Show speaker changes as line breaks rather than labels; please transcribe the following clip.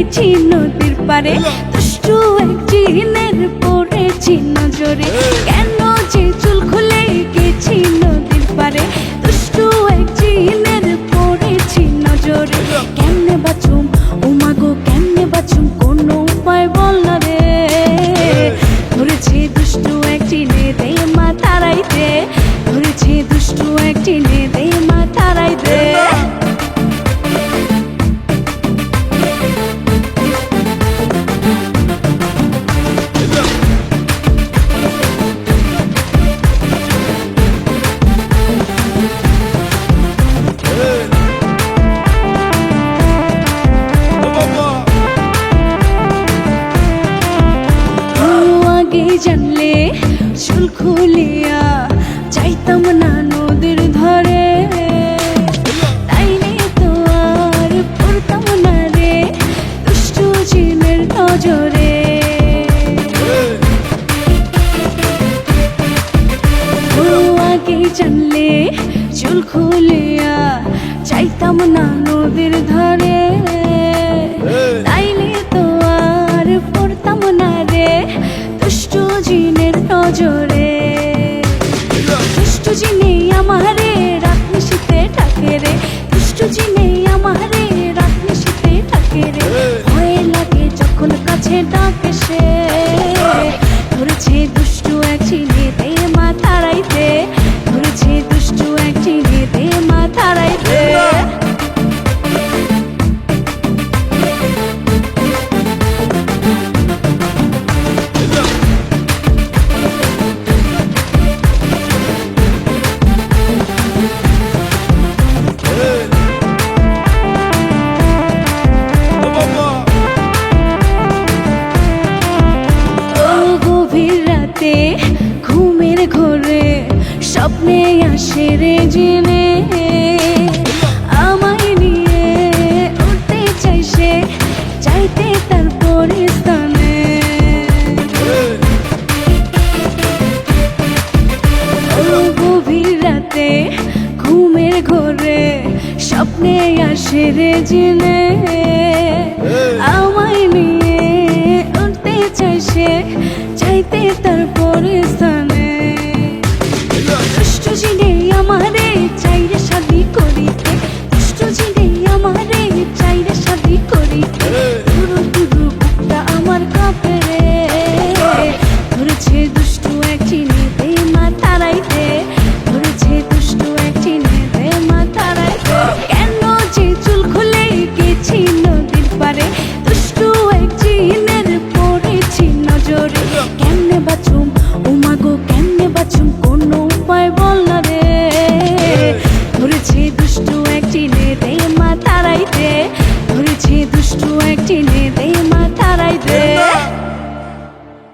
গেছি নদীর পারে, দুষ্টু এক জিনের পড়েছি নজরে। কেন যে চুল খুলে গেছি নদীর পারে, দুষ্টু এক জিনের পড়েছি নজরে। কেমনে বাঁচুম ও মাগো কেমনে বাঁচুম, কোনো উপায় বল না রে। ধরেছে দুষ্টু এক জিনে দে মা তারাই দে, ধরেছে দুষ্টু এক জিনে দে মা তারাই দে। জানলে চুল খুলিয়া যাইতাম না নদীর ধরে, তাইলে তো আর পড়তাম না রে দুষ্টু জিনের নজরে। ও আগে জানলে চুল খুলিয়া যাইতাম না নদীর ধরে, তাইলে তো আর পড়তাম না রে দুষ্টু জিনের নজরে। দুষ্টু জিনে আমারে রাত নিশিতে ডাকে রে, দুষ্টু জিনে আমারে রাত নিশিতে ডাকে রে। ভয় লাগে যখন কাছে ডাকে সে, ধরেছে দুষ্টু এক জিনে দে মা তারাই দে, ধরেছে দুষ্টু এক জিনে দে মা তারাই দে। ঘুমের ঘোরে স্বপ্নে আসে রে জিনে, আমায় নিয়ে উঠতে চাই সে, চাইতে তার পরিস্থানে। ও গভীর রাতে ঘুমের ঘোরে স্বপ্নে আসে রে জিনে, আমায় নিয়ে উঠতে চাই সে, চাইতে তার